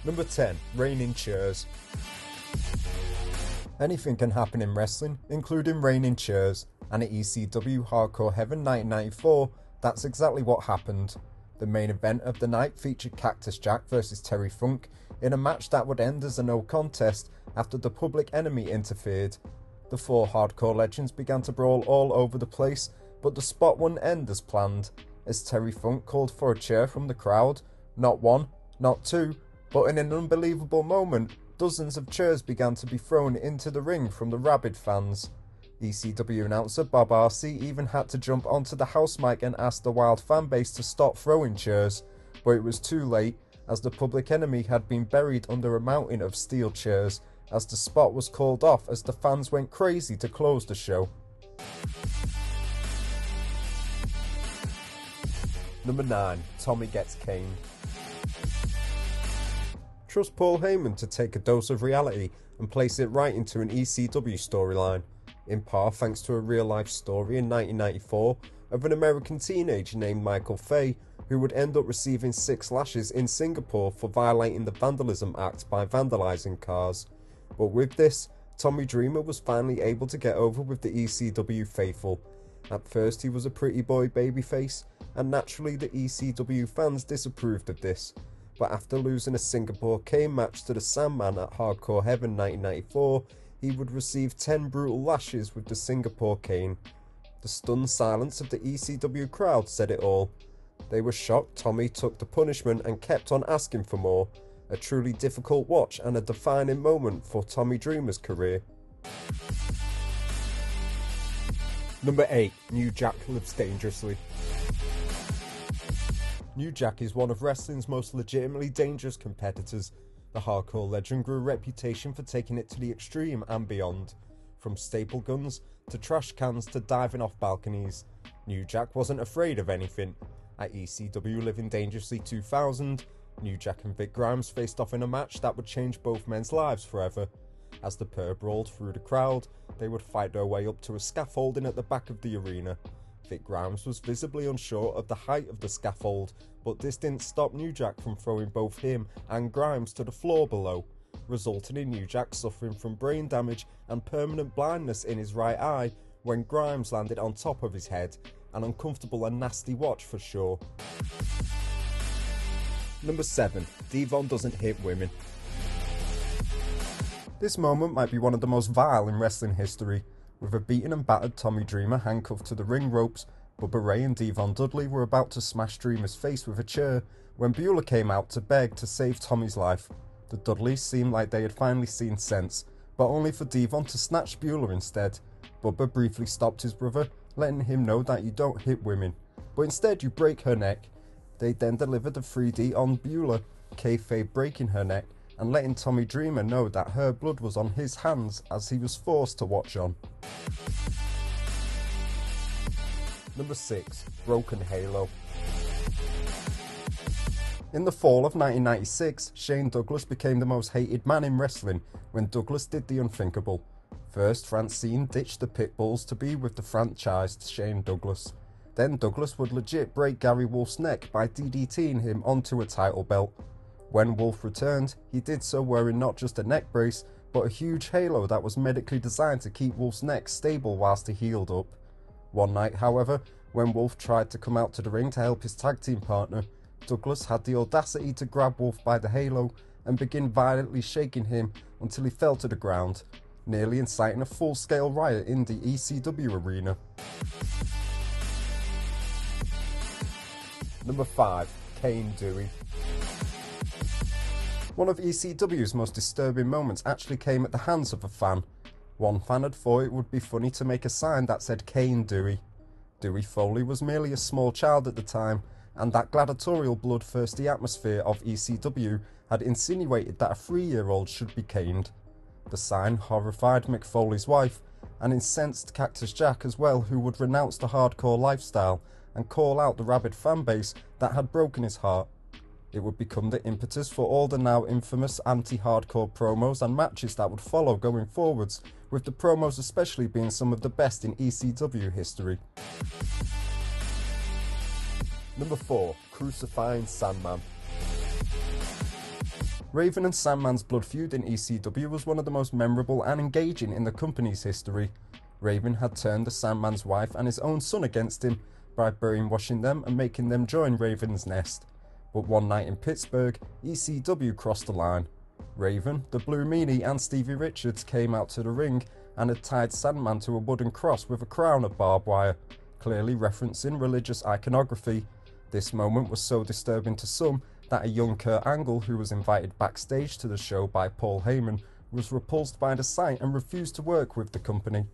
Number 10. Raining chairs. Anything can happen in wrestling, including raining chairs, and at ECW Hardcore Havoc 1994, that's exactly what happened. The main event of the night featured Cactus Jack vs Terry Funk in a match that would end as a no contest after the Public Enemy interfered. The four hardcore legends began to brawl all over the place, but the spot wouldn't end as planned, as Terry Funk called for a chair from the crowd. Not one, not two, but in an unbelievable moment, dozens of chairs began to be thrown into the ring from the rabid fans. ECW announcer Bob RC even had to jump onto the house mic and ask the wild fanbase to stop throwing chairs, but it was too late, as the Public Enemy had been buried under a mountain of steel chairs, as the spot was called off as the fans went crazy to close the show. Number 9. Tommy gets caned. Trust Paul Heyman to take a dose of reality and place it right into an ECW storyline, in part thanks to a real-life story in 1994 of an American teenager named Michael Fay who would end up receiving 6 lashes in Singapore for violating the Vandalism Act by vandalising cars. But with this, Tommy Dreamer was finally able to get over with the ECW faithful. At first he was a pretty boy babyface, and naturally the ECW fans disapproved of this. But after losing a Singapore cane match to the Sandman at Hardcore Heaven 1994, he would receive 10 brutal lashes with the Singapore cane. The stunned silence of the ECW crowd said it all. They were shocked Tommy took the punishment and kept on asking for more. A truly difficult watch and a defining moment for Tommy Dreamer's career. Number 8. New Jack lives dangerously. New Jack is one of wrestling's most legitimately dangerous competitors. The hardcore legend grew a reputation for taking it to the extreme and beyond. From staple guns to trash cans to diving off balconies, New Jack wasn't afraid of anything. At ECW Living Dangerously 2000, New Jack and Vic Grimes faced off in a match that would change both men's lives forever. As the pair brawled through the crowd, they would fight their way up to a scaffolding at the back of the arena. Vic Grimes was visibly unsure of the height of the scaffold, but this didn't stop New Jack from throwing both him and Grimes to the floor below, resulting in New Jack suffering from brain damage and permanent blindness in his right eye when Grimes landed on top of his head. An uncomfortable and nasty watch for sure. Number 7. Devon doesn't hit women. This moment might be one of the most vile in wrestling history. With a beaten and battered Tommy Dreamer handcuffed to the ring ropes, Bubba Ray and Devon Dudley were about to smash Dreamer's face with a chair when Beulah came out to beg to save Tommy's life. The Dudleys seemed like they had finally seen sense, but only for Devon to snatch Beulah instead. Bubba briefly stopped his brother, letting him know that you don't hit women, but instead you break her neck. They then delivered a 3D on Beulah, kayfabe breaking her neck and letting Tommy Dreamer know that her blood was on his hands as he was forced to watch on. Number 6. Broken Halo. In the fall of 1996, Shane Douglas became the most hated man in wrestling when Douglas did the unthinkable. First, Francine ditched the Pitbulls to be with the franchised Shane Douglas. Then Douglas would legit break Gary Wolf's neck by DDTing him onto a title belt. When Wolf returned, he did so wearing not just a neck brace, but a huge halo that was medically designed to keep Wolf's neck stable whilst he healed up. One night, however, when Wolf tried to come out to the ring to help his tag team partner, Douglas had the audacity to grab Wolf by the halo and begin violently shaking him until he fell to the ground, nearly inciting a full-scale riot in the ECW arena. Number 5. Cane Dewey. One of ECW's most disturbing moments actually came at the hands of a fan. One fan had thought it would be funny to make a sign that said Cane Dewey. Dewey Foley was merely a small child at the time, and that gladiatorial bloodthirsty atmosphere of ECW had insinuated that a 3-year-old should be caned. The sign horrified McFoley's wife, and incensed Cactus Jack as well, who would renounce the hardcore lifestyle and call out the rabid fanbase that had broken his heart. It would become the impetus for all the now infamous anti-hardcore promos and matches that would follow going forwards, with the promos especially being some of the best in ECW history. Number 4. Crucifying Sandman. Raven and Sandman's blood feud in ECW was one of the most memorable and engaging in the company's history. Raven had turned the Sandman's wife and his own son against him by brainwashing them and making them join Raven's nest. But one night in Pittsburgh, ECW crossed the line. Raven, the Blue Meanie and Stevie Richards came out to the ring and had tied Sandman to a wooden cross with a crown of barbed wire, clearly referencing religious iconography. This moment was so disturbing to some that a young Kurt Angle, who was invited backstage to the show by Paul Heyman, was repulsed by the sight and refused to work with the company.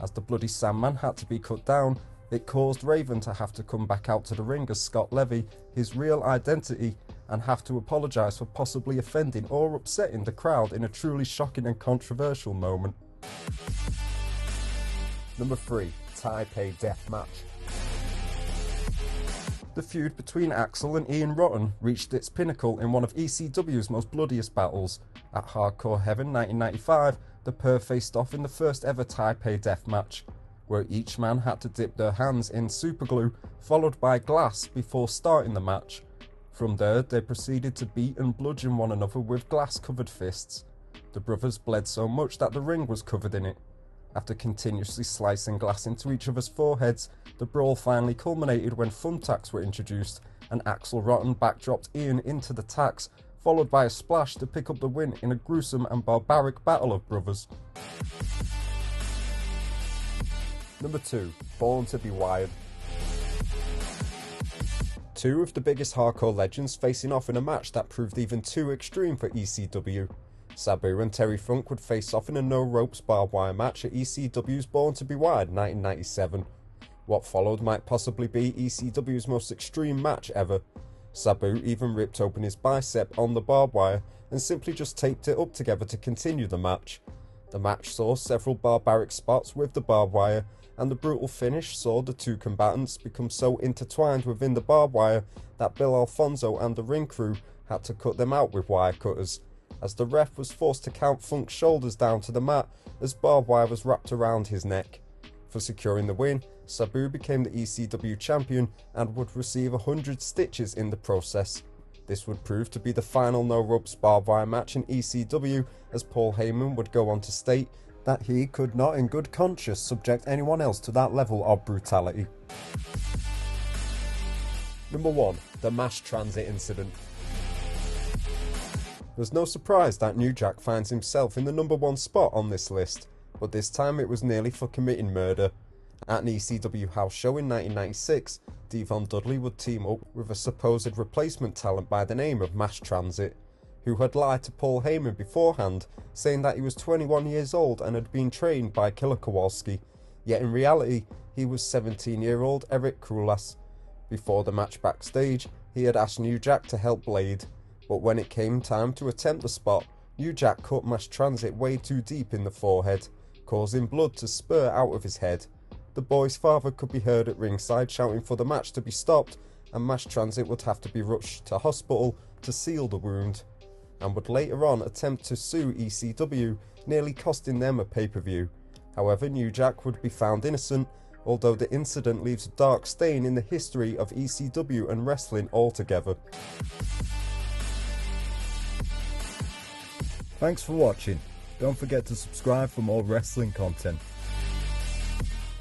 As the bloody Sandman had to be cut down, it caused Raven to have to come back out to the ring as Scott Levy, his real identity, and have to apologise for possibly offending or upsetting the crowd in a truly shocking and controversial moment. Number 3. Taipei Death Match. The feud between Axel and Ian Rotten reached its pinnacle in one of ECW's most bloodiest battles. At Hardcore Havoc 1995, the pair faced off in the first ever Taipei Death Match, where each man had to dip their hands in superglue, followed by glass before starting the match. From there, they proceeded to beat and bludgeon one another with glass-covered fists. The brothers bled so much that the ring was covered in it. After continuously slicing glass into each other's foreheads, the brawl finally culminated when thumbtacks were introduced, and Axel Rotten backdropped Ian into the tacks, followed by a splash to pick up the win in a gruesome and barbaric battle of brothers. Number 2. Born to be Wired. Two of the biggest hardcore legends facing off in a match that proved even too extreme for ECW. Sabu and Terry Funk would face off in a no-ropes barbed wire match at ECW's Born to be Wired 1997. What followed might possibly be ECW's most extreme match ever. Sabu even ripped open his bicep on the barbed wire and simply just taped it up together to continue the match. The match saw several barbaric spots with the barbed wire, and the brutal finish saw the two combatants become so intertwined within the barbed wire that Bill Alfonso and the ring crew had to cut them out with wire cutters, as the ref was forced to count Funk's shoulders down to the mat as barbed wire was wrapped around his neck. For securing the win, Sabu became the ECW champion and would receive 100 stitches in the process. This would prove to be the final no-ropes barbed wire match in ECW, as Paul Heyman would go on to state that he could not in good conscience subject anyone else to that level of brutality. Number 1. The mass transit incident. There's no surprise that New Jack finds himself in the number 1 spot on this list, but this time it was nearly for committing murder. At an ECW house show in 1996, Devon Dudley would team up with a supposed replacement talent by the name of Mass Transit, who had lied to Paul Heyman beforehand, saying that he was 21 years old and had been trained by Killer Kowalski, yet in reality he was 17-year-old Eric Krulas. Before the match backstage, he had asked New Jack to help Blade, but when it came time to attempt the spot, New Jack cut Mass Transit way too deep in the forehead, causing blood to spurt out of his head. The boy's father could be heard at ringside shouting for the match to be stopped, and Mass Transit would have to be rushed to hospital to seal the wound, and would later on attempt to sue ECW, nearly costing them a pay-per-view. However, New Jack would be found innocent, although the incident leaves a dark stain in the history of ECW and wrestling altogether. Thanks for watching. Don't forget to subscribe for more wrestling content.